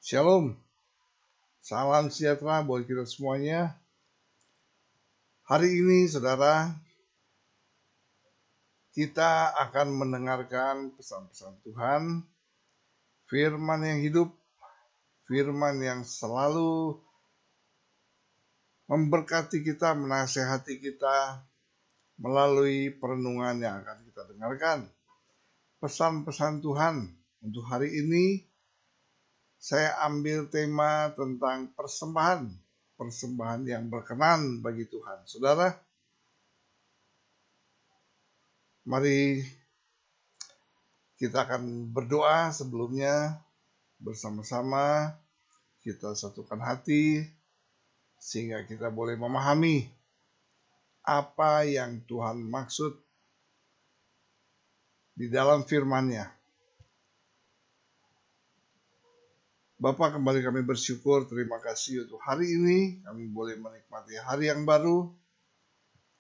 Shalom, salam sejahtera buat kita semuanya. Hari ini, saudara, kita akan mendengarkan pesan-pesan Tuhan, firman yang hidup, firman yang selalu memberkati kita, menasehati kita melalui perenungan yang akan kita dengarkan. Pesan-pesan Tuhan untuk hari ini, saya ambil tema tentang persembahan yang berkenan bagi Tuhan. Saudara, mari kita akan berdoa sebelumnya bersama-sama, kita satukan hati sehingga kita boleh memahami apa yang Tuhan maksud di dalam firman-Nya. Bapa, kembali kami bersyukur, terima kasih untuk hari ini. Kami boleh menikmati hari yang baru.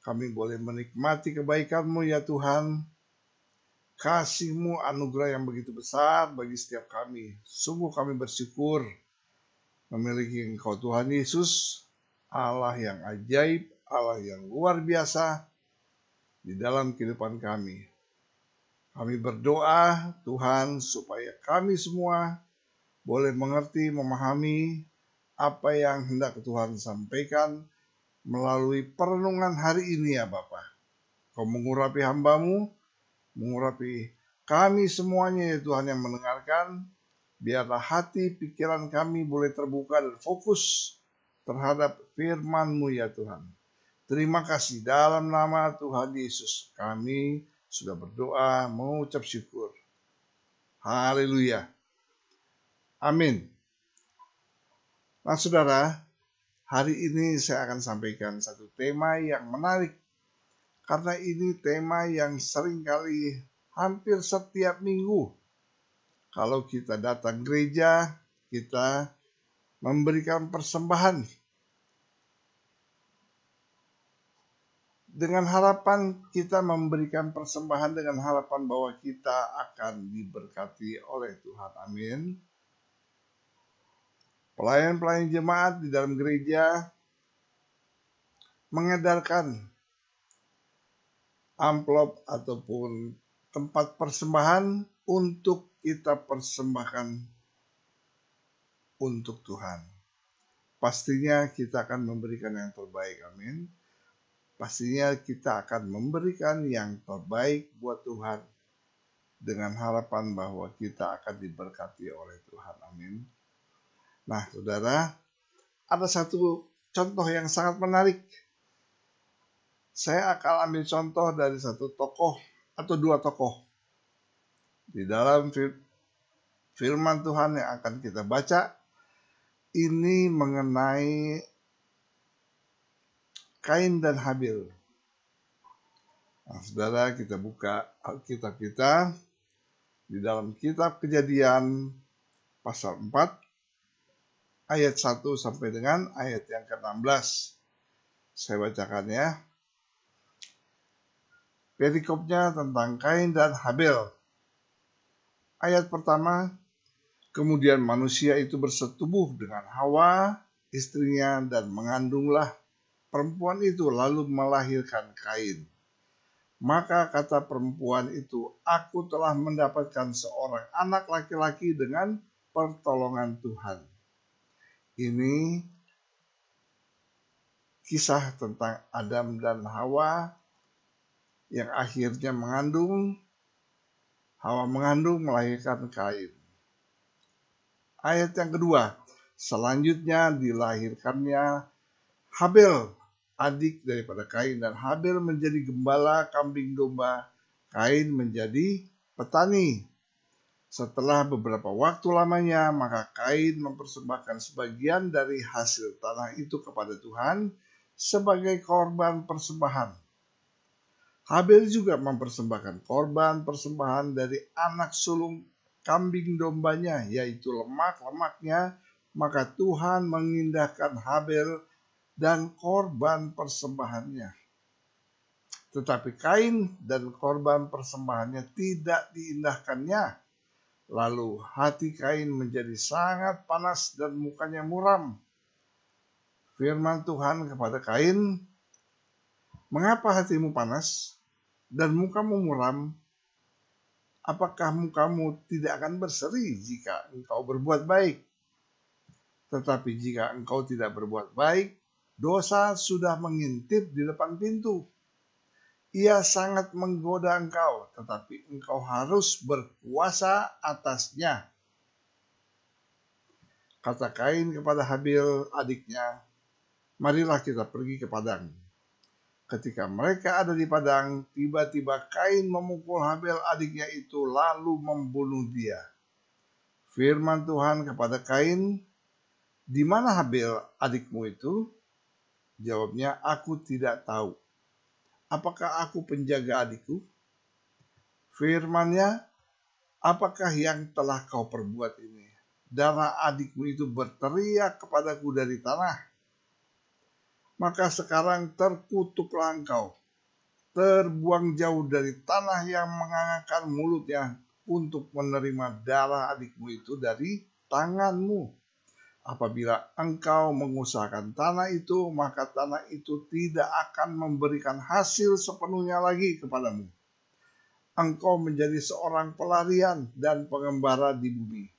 Kami boleh menikmati kebaikan-Mu ya Tuhan. Kasih-Mu anugerah yang begitu besar bagi setiap kami. Sungguh kami bersyukur memiliki Engkau Tuhan Yesus, Allah yang ajaib, Allah yang luar biasa di dalam kehidupan kami. Kami berdoa Tuhan supaya kami semua boleh mengerti, memahami apa yang hendak Tuhan sampaikan melalui perenungan hari ini ya Bapa. Kau mengurapi hamba-Mu, mengurapi kami semuanya ya Tuhan yang mendengarkan. Biarlah hati, pikiran kami boleh terbuka dan fokus terhadap firman-Mu ya Tuhan. Terima kasih dalam nama Tuhan Yesus. Kami sudah berdoa, mengucap syukur. Haleluya. Amin. Nah saudara, hari ini saya akan sampaikan satu tema yang menarik. Karena ini tema yang seringkali hampir setiap minggu, kalau kita datang gereja, kita memberikan persembahan. Dengan harapan kita memberikan persembahan dengan harapan bahwa kita akan diberkati oleh Tuhan. Amin. Pelayan-pelayan jemaat di dalam gereja mengedarkan amplop ataupun tempat persembahan untuk kita persembahkan untuk Tuhan. Pastinya kita akan memberikan yang terbaik. Amin. Pastinya kita akan memberikan yang terbaik buat Tuhan dengan harapan bahwa kita akan diberkati oleh Tuhan. Amin. Nah, saudara, ada satu contoh yang sangat menarik. Saya akan ambil contoh dari satu tokoh atau dua tokoh di dalam firman Tuhan yang akan kita baca. Ini mengenai Kain dan Habil. Nah, saudara, kita buka Alkitab kita di dalam kitab Kejadian pasal 4 ayat 1 sampai dengan ayat yang ke-16. Saya bacakan ya. Perikopnya tentang Kain dan Habil. Ayat pertama, kemudian manusia itu bersetubuh dengan Hawa, istrinya, dan mengandunglah perempuan itu lalu melahirkan Kain. Maka kata perempuan itu, aku telah mendapatkan seorang anak laki-laki dengan pertolongan Tuhan. Ini kisah tentang Adam dan Hawa yang akhirnya mengandung. Hawa mengandung melahirkan Kain. Ayat yang kedua, selanjutnya dilahirkannya Habil, adik daripada Kain, dan Habil menjadi gembala kambing domba, Kain menjadi petani. Setelah beberapa waktu lamanya, maka Kain mempersembahkan sebagian dari hasil tanah itu kepada Tuhan sebagai korban persembahan. Habil juga mempersembahkan korban persembahan dari anak sulung kambing dombanya, yaitu lemak-lemaknya, maka Tuhan mengindahkan Habil dan korban persembahannya. Tetapi Kain dan korban persembahannya tidak diindahkannya. Lalu hati Kain menjadi sangat panas dan mukanya muram. Firman Tuhan kepada Kain, "Mengapa hatimu panas dan mukamu muram? Apakah mukamu tidak akan berseri jika engkau berbuat baik? Tetapi jika engkau tidak berbuat baik, dosa sudah mengintip di depan pintu. Ia sangat menggoda engkau, tetapi engkau harus berkuasa atasnya." Kata Kain kepada Habil adiknya, "Marilah kita pergi ke padang." Ketika mereka ada di padang, tiba-tiba Kain memukul Habil adiknya itu lalu membunuh dia. Firman Tuhan kepada Kain, "Di mana Habil adikmu itu?" Jawabnya, "Aku tidak tahu. Apakah aku penjaga adikku?" Firman-Nya, "Apakah yang telah kau perbuat ini? Darah adikmu itu berteriak kepadaku dari tanah. Maka sekarang terkutuklah engkau, terbuang jauh dari tanah yang mengangkat mulutnya untuk menerima darah adikmu itu dari tanganmu. Apabila engkau mengusahakan tanah itu, maka tanah itu tidak akan memberikan hasil sepenuhnya lagi kepadamu. Engkau menjadi seorang pelarian dan pengembara di bumi."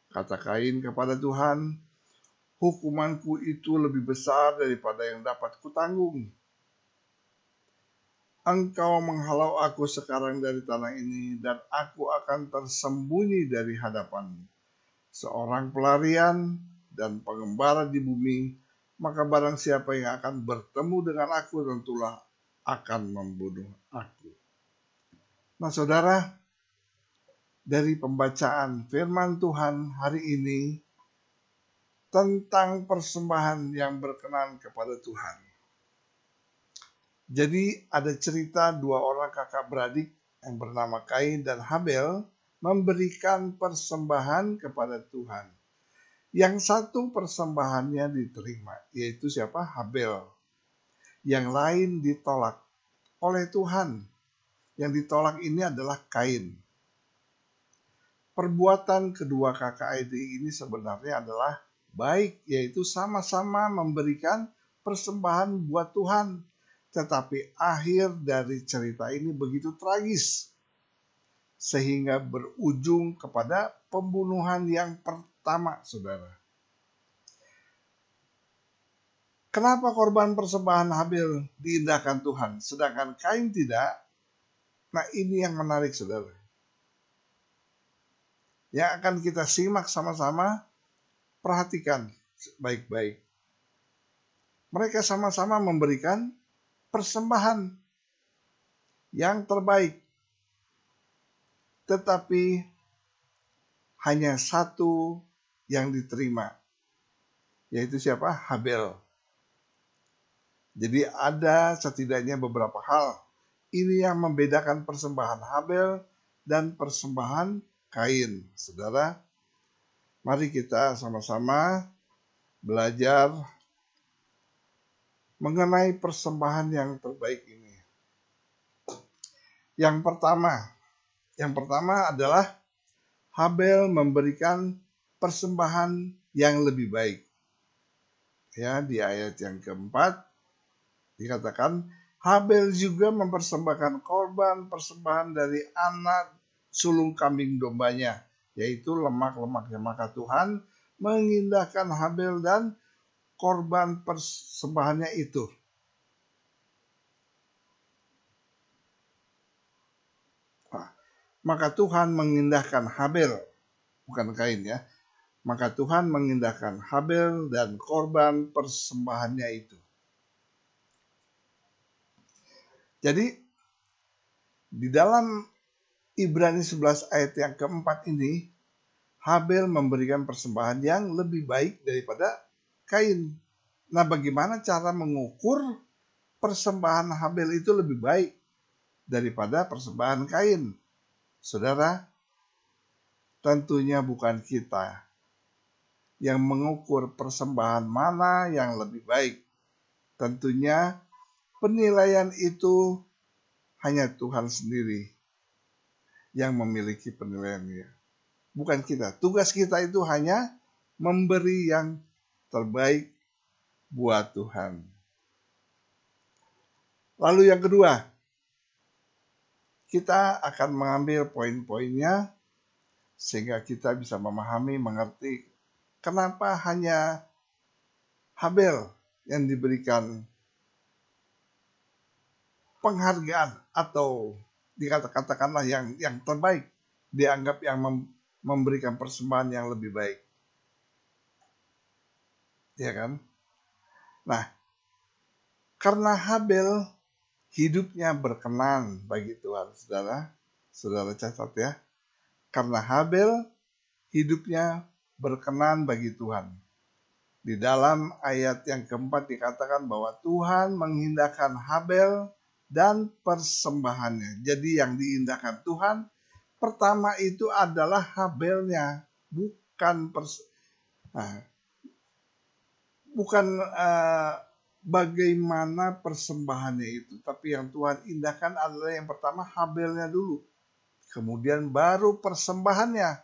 Kata Kain kepada Tuhan, "Hukumanku itu lebih besar daripada yang dapat kutanggung. Engkau menghalau aku sekarang dari tanah ini, dan aku akan tersembunyi dari hadapanmu. Seorang pelarian dan pengembara di bumi, maka barang siapa yang akan bertemu dengan aku tentulah akan membunuh aku." Nah, saudara, dari pembacaan firman Tuhan hari ini tentang persembahan yang berkenan kepada Tuhan. Jadi ada cerita dua orang kakak beradik yang bernama Kain dan Habel memberikan persembahan kepada Tuhan. Yang satu persembahannya diterima, yaitu siapa? Habel. Yang lain ditolak oleh Tuhan. Yang ditolak ini adalah Kain. Perbuatan kedua kakak adik ini sebenarnya adalah baik, yaitu sama-sama memberikan persembahan buat Tuhan. Tetapi akhir dari cerita ini begitu tragis, sehingga berujung kepada pembunuhan yang pertama, saudara. Kenapa korban persembahan Habil diindahkan Tuhan, sedangkan Kain tidak? Nah, ini yang menarik, saudara. Yang akan kita simak sama-sama, perhatikan baik-baik. Mereka sama-sama memberikan persembahan yang terbaik. Tetapi hanya satu yang diterima, yaitu siapa? Habel. Jadi ada setidaknya beberapa hal. Ini yang membedakan persembahan Habel dan persembahan Kain. Saudara, mari kita sama-sama belajar mengenai persembahan yang terbaik ini. Yang pertama adalah Habel memberikan persembahan yang lebih baik. Ya, di ayat yang keempat dikatakan Habel juga mempersembahkan korban persembahan dari anak sulung kambing dombanya, yaitu lemak-lemaknya. Maka Tuhan mengindahkan Habel dan korban persembahannya itu. Maka Tuhan mengindahkan Habel, bukan Kain ya. Maka Tuhan mengindahkan Habel dan korban persembahannya itu. Jadi di dalam Ibrani 11 ayat yang keempat ini, Habel memberikan persembahan yang lebih baik daripada Kain. Nah, bagaimana cara mengukur persembahan Habel itu lebih baik daripada persembahan Kain? Saudara, tentunya bukan kita yang mengukur persembahan mana yang lebih baik. Tentunya penilaian itu hanya Tuhan sendiri yang memiliki penilaiannya. bukan kita. Tugas kita itu hanya memberi yang terbaik buat Tuhan. Lalu yang kedua, kita akan mengambil poin-poinnya sehingga kita bisa memahami, mengerti kenapa hanya Habel yang diberikan penghargaan atau dikatakanlah yang terbaik, dianggap yang memberikan persembahan yang lebih baik. Ya kan? Nah, karena Habel hidupnya berkenan bagi Tuhan, saudara catat ya. Karena Habel hidupnya berkenan bagi Tuhan. Di dalam ayat yang keempat dikatakan bahwa Tuhan mengindahkan Habel dan persembahannya. Jadi yang diindahkan Tuhan pertama itu adalah Habelnya, bukan bagaimana persembahannya itu, tapi yang Tuhan indahkan adalah yang pertama Habelnya dulu, kemudian baru persembahannya.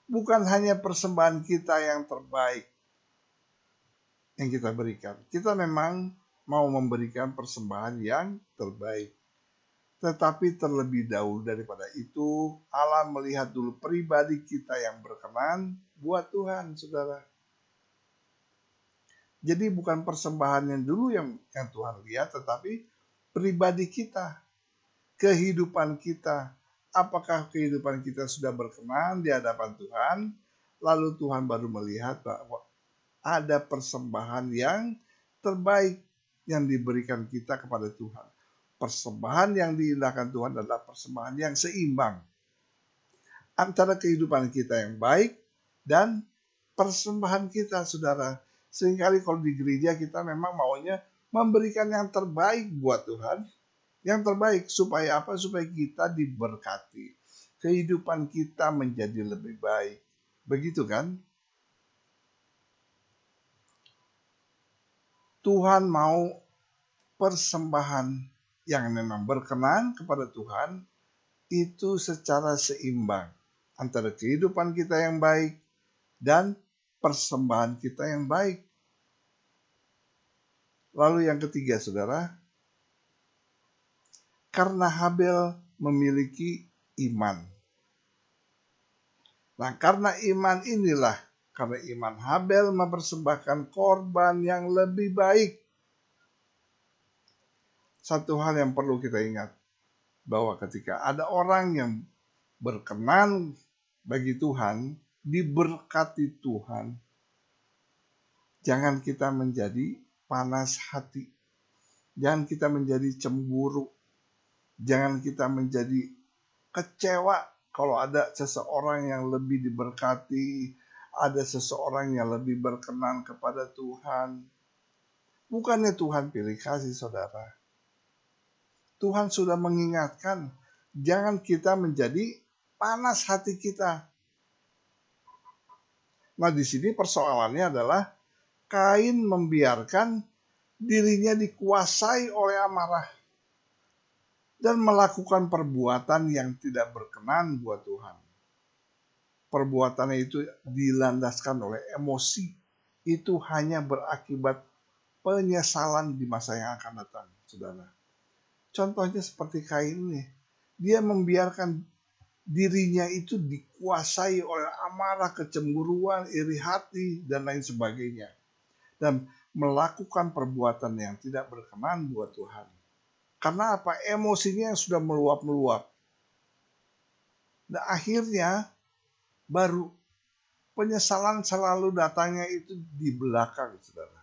Bukan hanya persembahan kita yang terbaik yang kita berikan. Kita memang mau memberikan persembahan yang terbaik. Tetapi terlebih dahulu daripada itu, Allah melihat dulu pribadi kita yang berkenan buat Tuhan, saudara. Jadi bukan persembahannya dulu yang Tuhan lihat, tetapi pribadi kita, kehidupan kita. Apakah kehidupan kita sudah berkenan di hadapan Tuhan? Lalu Tuhan baru melihat bahwa ada persembahan yang terbaik yang diberikan kita kepada Tuhan. Persembahan yang diindahkan Tuhan adalah persembahan yang seimbang antara kehidupan kita yang baik dan persembahan kita, saudara. Seringkali kalau di gereja kita memang maunya memberikan yang terbaik buat Tuhan. Yang terbaik supaya apa? Supaya kita diberkati. Kehidupan kita menjadi lebih baik. Begitu kan? Tuhan mau persembahan yang memang berkenan kepada Tuhan itu secara seimbang antara kehidupan kita yang baik dan persembahan kita yang baik. Lalu yang ketiga, saudara, karena Habel memiliki iman. Nah, karena iman inilah, karena iman Habel mempersembahkan korban yang lebih baik. Satu hal yang perlu kita ingat, bahwa ketika ada orang yang berkenan bagi Tuhan, diberkati Tuhan, jangan kita menjadi panas hati. Jangan kita menjadi cemburu. Jangan kita menjadi kecewa kalau ada seseorang yang lebih diberkati, ada seseorang yang lebih berkenan kepada Tuhan. Bukannya Tuhan pilih kasih, saudara. Tuhan sudah mengingatkan, jangan kita menjadi panas hati kita. Nah, di sini persoalannya adalah Kain membiarkan dirinya dikuasai oleh amarah dan melakukan perbuatan yang tidak berkenan buat Tuhan. Perbuatannya itu dilandaskan oleh emosi. Itu hanya berakibat penyesalan di masa yang akan datang, saudara. Contohnya seperti Kain ini. Dia membiarkan dirinya itu dikuasai oleh amarah, kecemburuan, iri hati, dan lain sebagainya. Dan melakukan perbuatan yang tidak berkenan buat Tuhan. Karena apa? Emosinya yang sudah meluap-meluap. Dan akhirnya baru penyesalan selalu datangnya itu di belakang, saudara.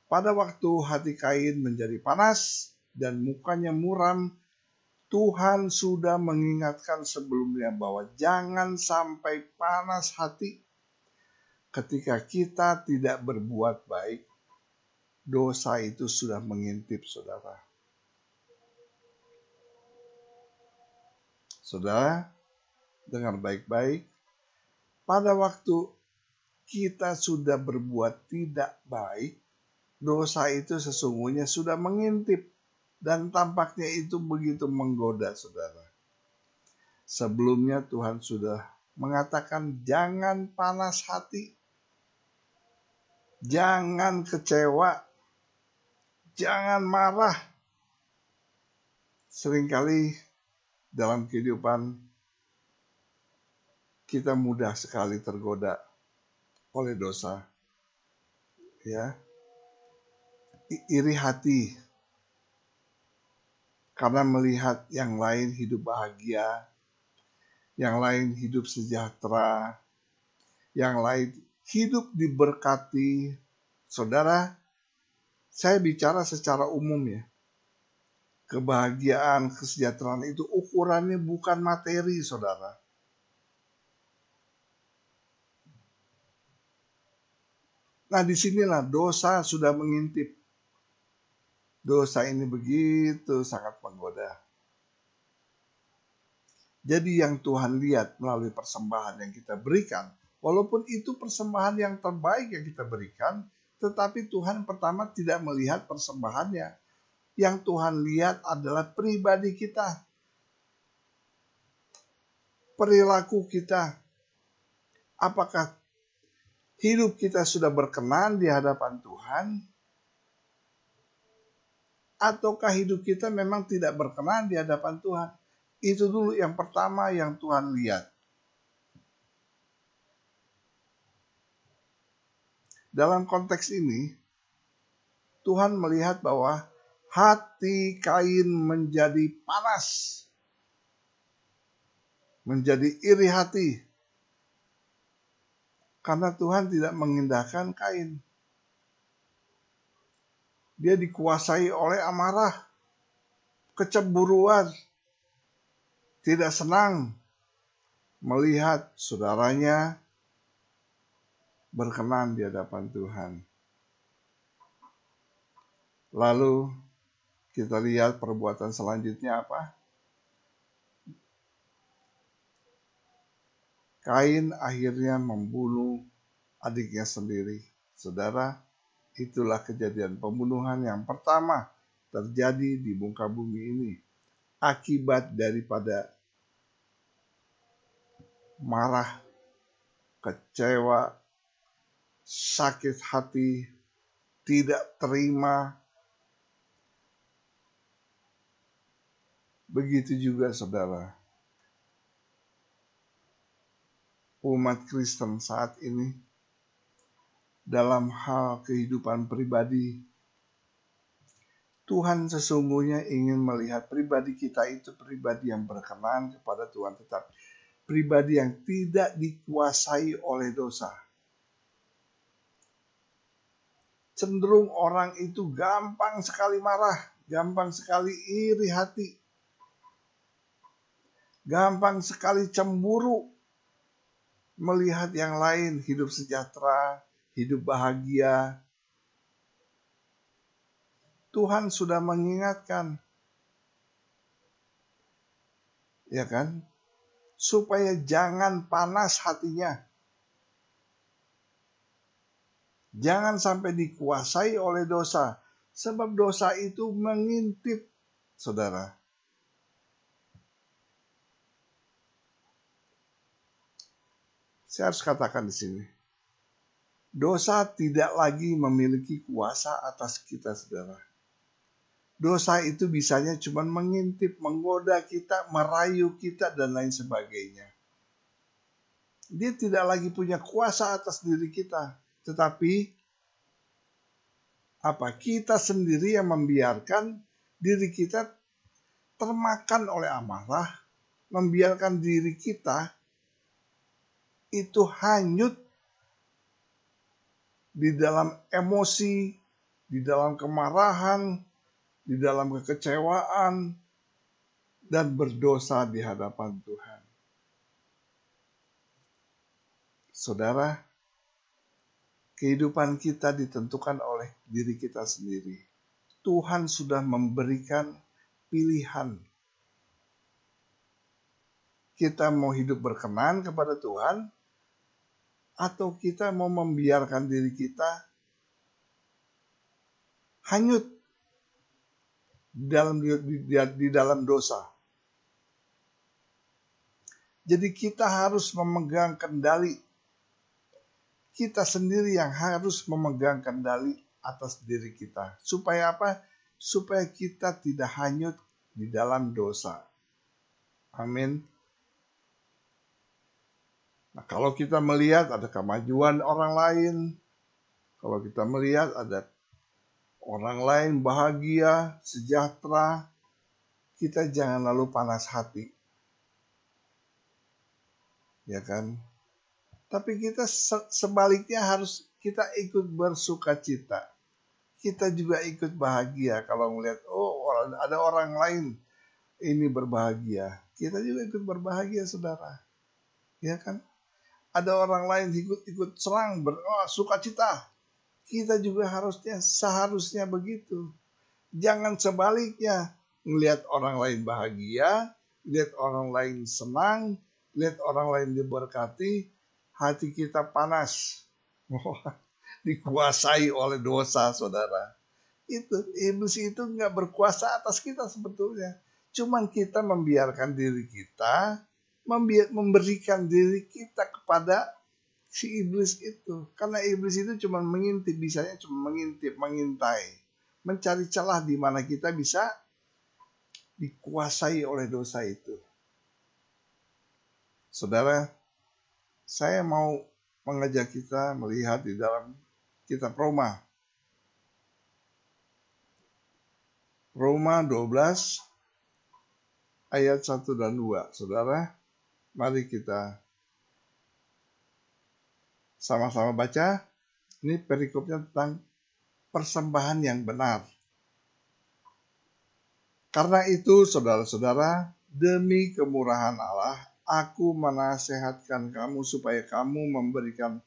Pada waktu hati Kain menjadi panas dan mukanya muram, Tuhan sudah mengingatkan sebelumnya bahwa jangan sampai panas hati ketika kita tidak berbuat baik. Dosa itu sudah mengintip, saudara. Saudara, dengar baik-baik. Pada waktu kita sudah berbuat tidak baik, dosa itu sesungguhnya sudah mengintip. Dan tampaknya itu begitu menggoda, saudara. Sebelumnya Tuhan sudah mengatakan jangan panas hati, jangan kecewa, jangan marah. Seringkali dalam kehidupan kita mudah sekali tergoda oleh dosa. Ya, iri hati karena melihat yang lain hidup bahagia, yang lain hidup sejahtera, yang lain hidup diberkati. Saudara, saya bicara secara umum ya. Kebahagiaan, kesejahteraan itu ukurannya bukan materi, saudara. Nah, disinilah dosa sudah mengintip. Dosa ini begitu sangat menggoda. Jadi yang Tuhan lihat melalui persembahan yang kita berikan, walaupun itu persembahan yang terbaik yang kita berikan, tetapi Tuhan pertama tidak melihat persembahannya. Yang Tuhan lihat adalah pribadi kita, perilaku kita. Apakah hidup kita sudah berkenan di hadapan Tuhan? Ataukah hidup kita memang tidak berkenan di hadapan Tuhan? Itu dulu yang pertama yang Tuhan lihat. Dalam konteks ini, Tuhan melihat bahwa hati Kain menjadi panas, menjadi iri hati, karena Tuhan tidak mengindahkan Kain. Dia dikuasai oleh amarah, kecemburuan, tidak senang melihat saudaranya berkenan di hadapan Tuhan. Lalu kita lihat perbuatan selanjutnya apa? Kain akhirnya membunuh adiknya sendiri. Saudara, itulah kejadian pembunuhan yang pertama terjadi di muka bumi ini. Akibat daripada marah, kecewa, sakit hati, tidak terima. Begitu juga saudara, umat Kristen saat ini dalam hal kehidupan pribadi, Tuhan sesungguhnya ingin melihat pribadi kita itu pribadi yang berkenan kepada Tuhan, tetapi pribadi yang tidak dikuasai oleh dosa. Cenderung orang itu gampang sekali marah, gampang sekali iri hati, gampang sekali cemburu melihat yang lain hidup sejahtera, hidup bahagia. Tuhan sudah mengingatkan, ya kan, supaya jangan panas hatinya. Jangan sampai dikuasai oleh dosa, sebab dosa itu mengintip, saudara. Saya harus katakan di sini, dosa tidak lagi memiliki kuasa atas kita, saudara. Dosa itu bisanya cuma mengintip, menggoda kita, merayu kita, dan lain sebagainya. Dia tidak lagi punya kuasa atas diri kita. Tetapi, kita sendiri yang membiarkan diri kita termakan oleh amarah, membiarkan diri kita itu hanyut di dalam emosi, di dalam kemarahan, di dalam kekecewaan, dan berdosa di hadapan Tuhan. Saudara, kehidupan kita ditentukan oleh diri kita sendiri. Tuhan sudah memberikan pilihan. Kita mau hidup berkenan kepada Tuhan, atau kita mau membiarkan diri kita hanyut di dalam dosa. Jadi kita harus memegang kendali. Kita sendiri yang harus memegang kendali atas diri kita. Supaya apa? Supaya kita tidak hanyut di dalam dosa. Amin. Nah, kalau kita melihat ada kemajuan orang lain, kalau kita melihat ada orang lain bahagia, sejahtera, kita jangan lalu panas hati. Ya kan? Tapi kita sebaliknya harus kita ikut bersuka cita. Kita juga ikut bahagia kalau melihat, oh ada orang lain ini berbahagia. Kita juga ikut berbahagia, saudara. Ya kan? Ada orang lain ikut senang, suka cita. Kita juga seharusnya begitu. Jangan sebaliknya. Melihat orang lain bahagia, lihat orang lain senang, lihat orang lain diberkati, hati kita panas. Dikuasai oleh dosa, saudara. Iblis itu nggak berkuasa atas kita sebetulnya. Cuman kita membiarkan diri kita, memberikan diri kita kepada si iblis itu. Karena iblis itu cuma mengintip, bisanya cuma mengintip, mengintai. Mencari celah di mana kita bisa dikuasai oleh dosa itu. Saudara, saya mau mengajak kita melihat di dalam kitab Roma. Roma 12 ayat 1 dan 2. Saudara, mari kita sama-sama baca. Ini perikopnya tentang persembahan yang benar. Karena itu, saudara-saudara, demi kemurahan Allah, aku menasehatkan kamu supaya kamu memberikan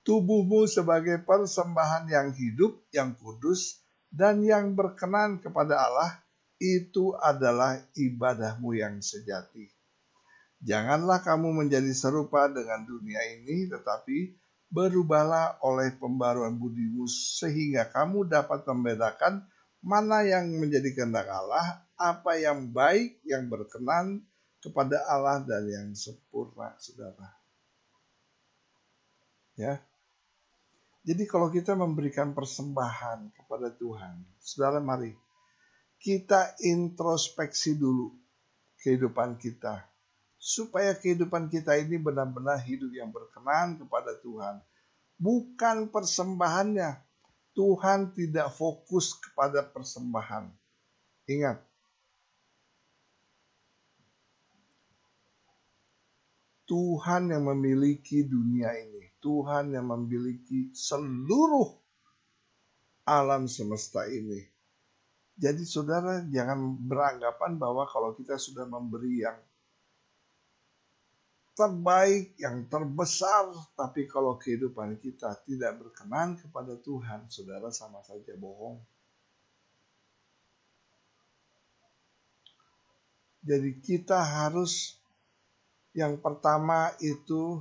tubuhmu sebagai persembahan yang hidup, yang kudus, dan yang berkenan kepada Allah. Itu adalah ibadahmu yang sejati. Janganlah kamu menjadi serupa dengan dunia ini, tetapi berubahlah oleh pembaruan budimu sehingga kamu dapat membedakan mana yang menjadi kehendak Allah, apa yang baik, yang berkenan kepada Allah dan yang sempurna, saudara. Ya. Jadi kalau kita memberikan persembahan kepada Tuhan, saudara, mari kita introspeksi dulu kehidupan kita. Supaya kehidupan kita ini benar-benar hidup yang berkenan kepada Tuhan. Bukan persembahannya. Tuhan tidak fokus kepada persembahan. Ingat. Tuhan yang memiliki dunia ini. Tuhan yang memiliki seluruh alam semesta ini. Jadi saudara jangan beranggapan bahwa kalau kita sudah memberi yang terbaik, yang terbesar, tapi kalau kehidupan kita tidak berkenan kepada Tuhan, saudara sama saja bohong. Jadi kita harus, yang pertama itu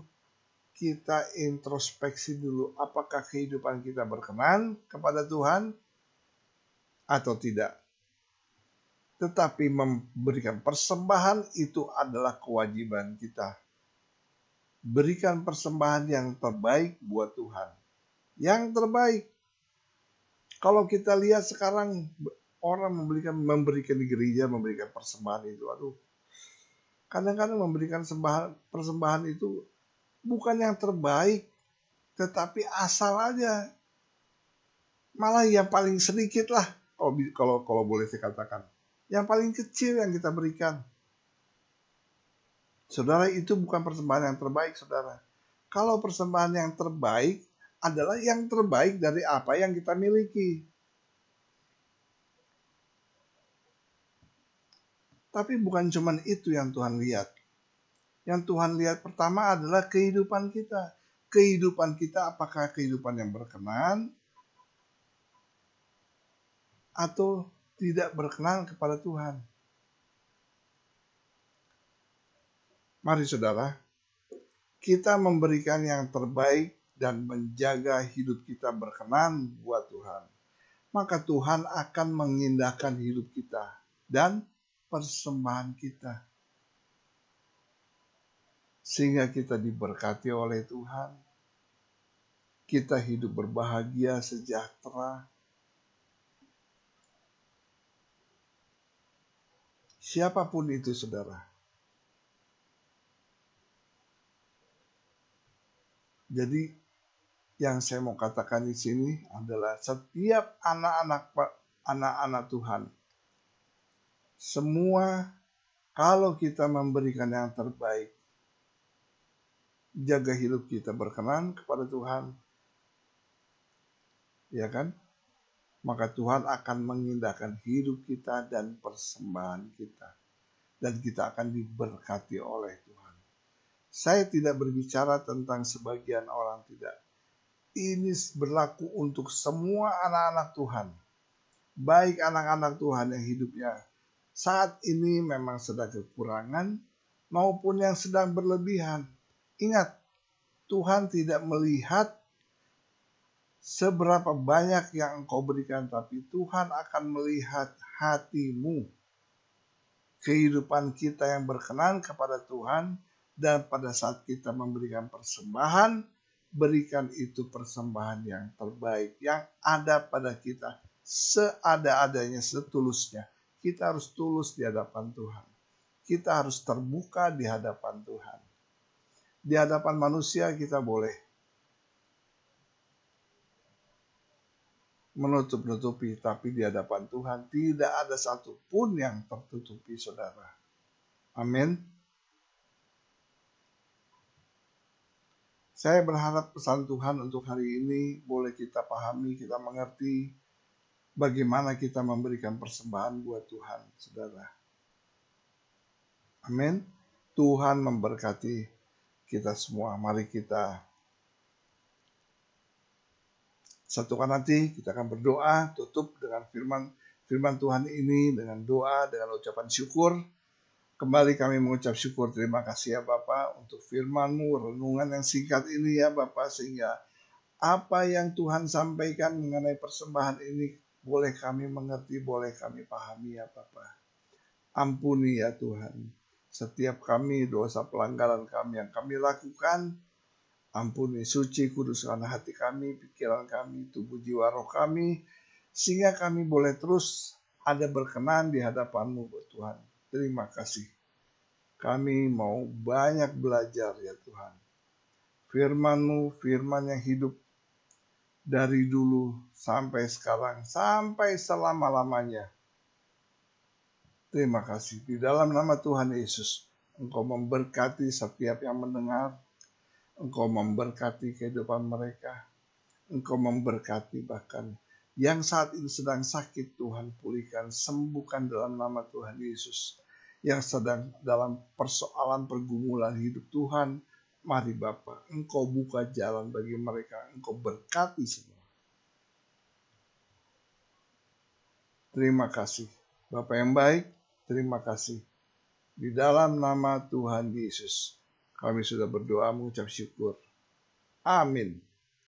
kita introspeksi dulu, apakah kehidupan kita berkenan kepada Tuhan atau tidak. Tetapi memberikan persembahan itu adalah kewajiban kita. Berikan persembahan yang terbaik buat Tuhan. Yang terbaik. Kalau kita lihat sekarang orang memberikan di gereja, memberikan persembahan itu, kadang-kadang memberikan persembahan itu bukan yang terbaik, tetapi asal aja. Malah yang paling sedikit lah, kalau boleh saya katakan. Yang paling kecil yang kita berikan. Saudara, itu bukan persembahan yang terbaik, saudara. Kalau persembahan yang terbaik adalah yang terbaik dari apa yang kita miliki. Tapi bukan cuma itu yang Tuhan lihat. Yang Tuhan lihat pertama adalah kehidupan kita. Kehidupan kita apakah kehidupan yang berkenan atau tidak berkenan kepada Tuhan. Mari saudara, kita memberikan yang terbaik dan menjaga hidup kita berkenan buat Tuhan. Maka Tuhan akan mengindahkan hidup kita dan persembahan kita. sehingga kita diberkati oleh Tuhan. Kita hidup berbahagia, sejahtera. Siapapun itu, saudara. Jadi yang saya mau katakan di sini adalah setiap anak-anak Tuhan, semua kalau kita memberikan yang terbaik, jaga hidup kita berkenan kepada Tuhan, ya kan? Maka Tuhan akan mengindahkan hidup kita dan persembahan kita, dan kita akan diberkati oleh Tuhan. Saya tidak berbicara tentang sebagian orang, tidak. Ini berlaku untuk semua anak-anak Tuhan. Baik anak-anak Tuhan yang hidupnya saat ini memang sedang kekurangan maupun yang sedang berlebihan. Ingat, Tuhan tidak melihat seberapa banyak yang engkau berikan, tapi Tuhan akan melihat hatimu. Kehidupan kita yang berkenan kepada Tuhan, dan pada saat kita memberikan persembahan, berikan itu persembahan yang terbaik, yang ada pada kita, seada-adanya, setulusnya. Kita harus tulus di hadapan Tuhan. Kita harus terbuka di hadapan Tuhan. Di hadapan manusia kita boleh menutup-nutupi, tapi di hadapan Tuhan tidak ada satupun yang tertutupi, saudara. Amin. Saya berharap pesan Tuhan untuk hari ini boleh kita pahami, kita mengerti bagaimana kita memberikan persembahan buat Tuhan, saudara. Amin. Tuhan memberkati kita semua. Mari kita satukan hati, kita akan berdoa, tutup dengan firman Tuhan ini, dengan doa, dengan ucapan syukur. Kembali kami mengucap syukur, terima kasih ya Bapa untuk firman-Mu, renungan yang singkat ini ya Bapa, sehingga apa yang Tuhan sampaikan mengenai persembahan ini boleh kami mengerti, boleh kami pahami ya Bapa. Ampuni ya Tuhan setiap kami dosa pelanggaran kami yang kami lakukan. Ampuni, suci, kuduskan hati kami, pikiran kami, tubuh jiwa roh kami, sehingga kami boleh terus ada berkenan di hadapan-Mu Tuhan. Terima kasih. Kami mau banyak belajar ya Tuhan. Firman-Mu, firman yang hidup dari dulu sampai sekarang, sampai selama-lamanya. Terima kasih. Di dalam nama Tuhan Yesus, Engkau memberkati setiap yang mendengar. Engkau memberkati kehidupan mereka. Engkau memberkati bahkan yang saat ini sedang sakit, Tuhan pulihkan, sembuhkan dalam nama Tuhan Yesus. Yang sedang dalam persoalan pergumulan hidup Tuhan, mari Bapa, Engkau buka jalan bagi mereka, Engkau berkati semua. Terima kasih. Bapa yang baik, terima kasih. Di dalam nama Tuhan Yesus, kami sudah berdoa mengucap syukur. Amin.